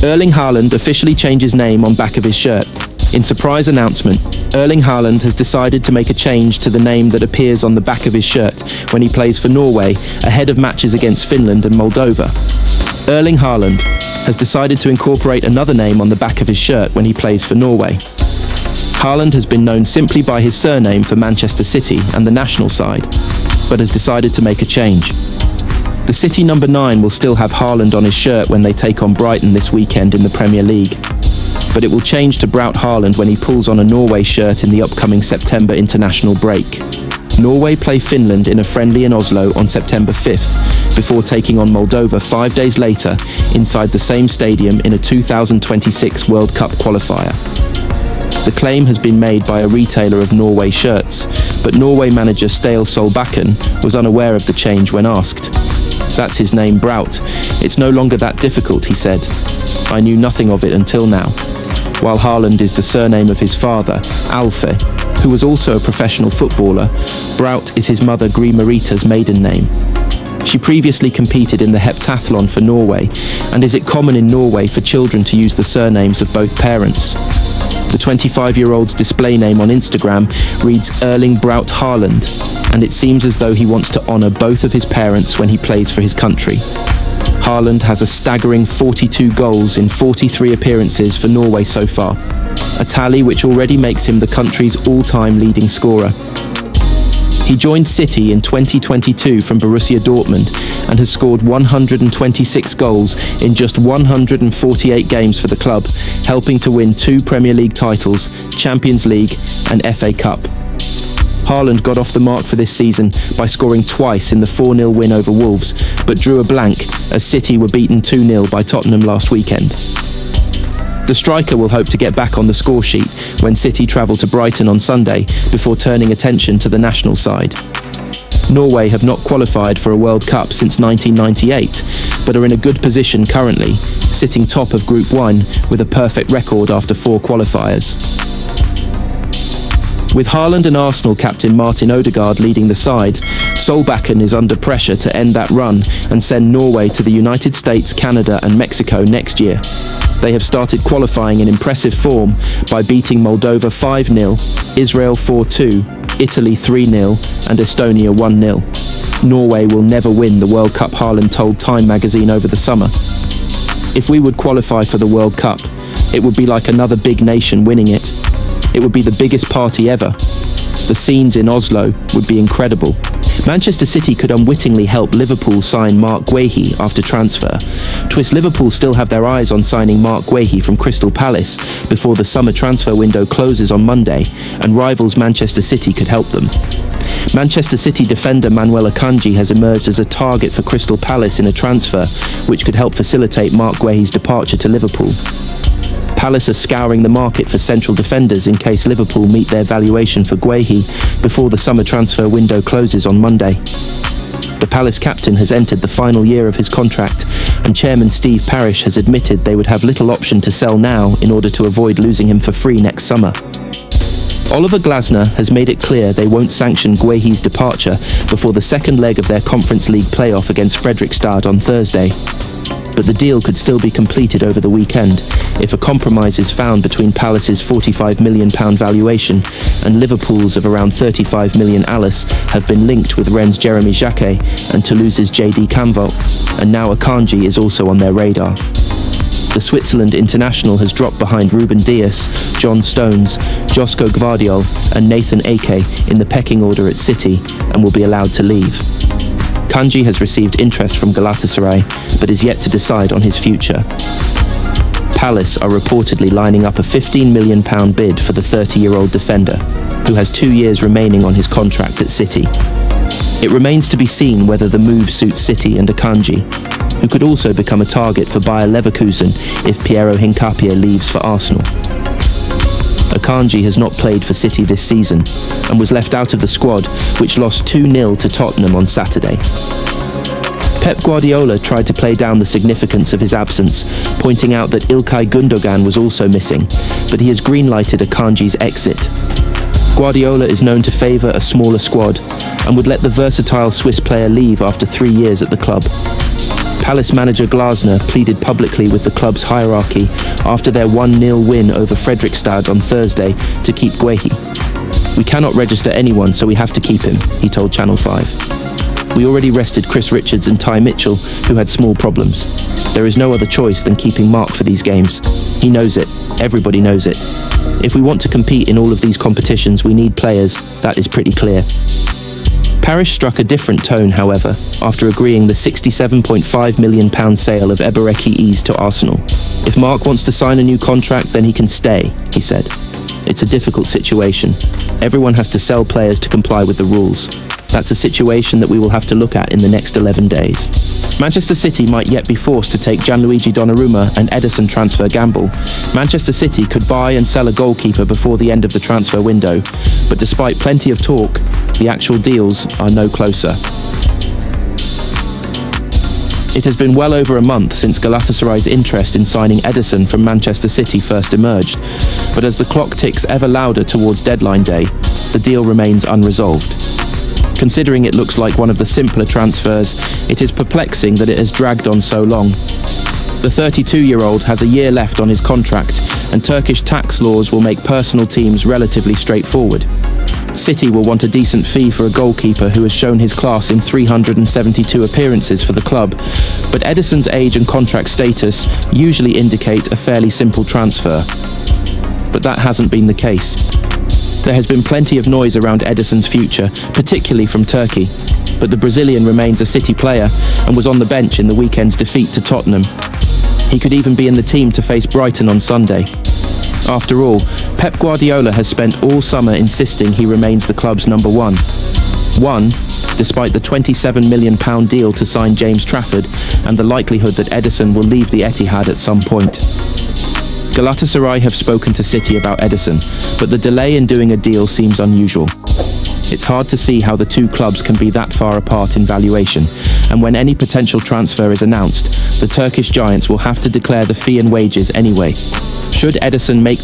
Erling Haaland officially changed his name on back of his shirt. In surprise announcement, Erling Haaland has decided to make a change to the name that appears on the back of his shirt when he plays for Norway ahead of matches against Finland and Moldova. Erling Haaland has decided to incorporate another name on the back of his shirt when he plays for Norway. Haaland has been known simply by his surname for Manchester City and the national side, but has decided to make a change. The City number 9 will still have Haaland on his shirt when they take on Brighton this weekend in the Premier League, but it will change to Braut Haaland when he pulls on a Norway shirt in the upcoming September international break. Norway play Finland in a friendly in Oslo on September 5th, before taking on Moldova 5 days later inside the same stadium in a 2026 World Cup qualifier. The claim has been made by a retailer of Norway shirts, but Norway manager Ståle Solbakken was unaware of the change when asked. "That's his name, Braut. It's no longer that difficult," he said. "I knew nothing of it until now." While Haaland is the surname of his father, Alfe, who was also a professional footballer, Braut is his mother Gry-Marita's maiden name. She previously competed in the heptathlon for Norway, and is it common in Norway for children to use the surnames of both parents? The 25-year-old's display name on Instagram reads Erling Braut Haaland, and it seems as though he wants to honour both of his parents when he plays for his country. Haaland has a staggering 42 goals in 43 appearances for Norway so far, a tally which already makes him the country's all-time leading scorer. He joined City in 2022 from Borussia Dortmund and has scored 126 goals in just 148 games for the club, helping to win 2 Premier League titles, Champions League and FA Cup. Haaland got off the mark for this season by scoring twice in the 4-0 win over Wolves, but drew a blank as City were beaten 2-0 by Tottenham last weekend. The striker will hope to get back on the score sheet when City travel to Brighton on Sunday before turning attention to the national side. Norway have not qualified for a World Cup since 1998, but are in a good position currently, sitting top of Group 1 with a perfect record after 4 qualifiers. With Haaland and Arsenal captain Martin Odegaard leading the side, Solbakken is under pressure to end that run and send Norway to the United States, Canada and Mexico next year. They have started qualifying in impressive form by beating Moldova 5-0, Israel 4-2, Italy 3-0 and Estonia 1-0. Norway will never win the World Cup, Haaland told Time magazine over the summer. "If we would qualify for the World Cup, it would be like another big nation winning it. It would be the biggest party ever. The scenes in Oslo would be incredible." Manchester City could unwittingly help Liverpool sign Mark Guehi after transfer. Twist Liverpool still have their eyes on signing Mark Guehi from Crystal Palace before the summer transfer window closes on Monday, and rivals Manchester City could help them. Manchester City defender Manuel Akanji has emerged as a target for Crystal Palace in a transfer which could help facilitate Mark Guehi's departure to Liverpool. Palace are scouring the market for central defenders in case Liverpool meet their valuation for Guehi before the summer transfer window closes on Monday. The Palace captain has entered the final year of his contract, and chairman Steve Parish has admitted they would have little option to sell now in order to avoid losing him for free next summer. Oliver Glasner has made it clear they won't sanction Guehi's departure before the second leg of their Conference League playoff against Fredrikstad on Thursday. But the deal could still be completed over the weekend if a compromise is found between Palace's £45 million valuation and Liverpool's of around £35 million. Alice have been linked with Rennes' Jeremy Jacquet and Toulouse's JD Canvalt, and now Akanji is also on their radar. The Switzerland international has dropped behind Ruben Dias, John Stones, Josko Gvardiol and Nathan Ake in the pecking order at City and will be allowed to leave. Kanji has received interest from Galatasaray, but is yet to decide on his future. Palace are reportedly lining up a £15 million bid for the 30-year-old defender, who has 2 years remaining on his contract at City. It remains to be seen whether the move suits City and Akanji, who could also become a target for Bayer Leverkusen if Piero Hincapié leaves for Arsenal. Akanji has not played for City this season and was left out of the squad, which lost 2-0 to Tottenham on Saturday. Pep Guardiola tried to play down the significance of his absence, pointing out that İlkay Gundogan was also missing, but he has green-lighted Akanji's exit. Guardiola is known to favour a smaller squad and would let the versatile Swiss player leave after 3 years at the club. Palace manager Glasner pleaded publicly with the club's hierarchy after their 1-0 win over Fredrikstad on Thursday to keep Guehi. "We cannot register anyone, so we have to keep him," he told Channel 5. "We already rested Chris Richards and Ty Mitchell, who had small problems. There is no other choice than keeping Mark for these games. He knows it. Everybody knows it. If we want to compete in all of these competitions, we need players. That is pretty clear." Parish struck a different tone, however, after agreeing the £67.5 million sale of Ebereki Ease to Arsenal. "If Mark wants to sign a new contract, then he can stay," he said. "It's a difficult situation. Everyone has to sell players to comply with the rules. That's a situation that we will have to look at in the next 11 days. Manchester City might yet be forced to take Gianluigi Donnarumma and Ederson transfer gamble. Manchester City could buy and sell a goalkeeper before the end of the transfer window, but despite plenty of talk, the actual deals are no closer. It has been well over a month since Galatasaray's interest in signing Ederson from Manchester City first emerged, but as the clock ticks ever louder towards deadline day, the deal remains unresolved. Considering it looks like one of the simpler transfers, it is perplexing that it has dragged on so long. The 32-year-old has a year left on his contract, and Turkish tax laws will make personal teams relatively straightforward. City will want a decent fee for a goalkeeper who has shown his class in 372 appearances for the club, but Ederson's age and contract status usually indicate a fairly simple transfer. But that hasn't been the case. There has been plenty of noise around Ederson's future, particularly from Turkey, but the Brazilian remains a City player and was on the bench in the weekend's defeat to Tottenham. He could even be in the team to face Brighton on Sunday. After all, Pep Guardiola has spent all summer insisting he remains the club's number one. Despite the £27 million deal to sign James Trafford and the likelihood that Ederson will leave the Etihad at some point. Galatasaray have spoken to City about Ederson, but the delay in doing a deal seems unusual. It's hard to see how the two clubs can be that far apart in valuation, and when any potential transfer is announced, the Turkish giants will have to declare the fee and wages anyway. Should Ederson make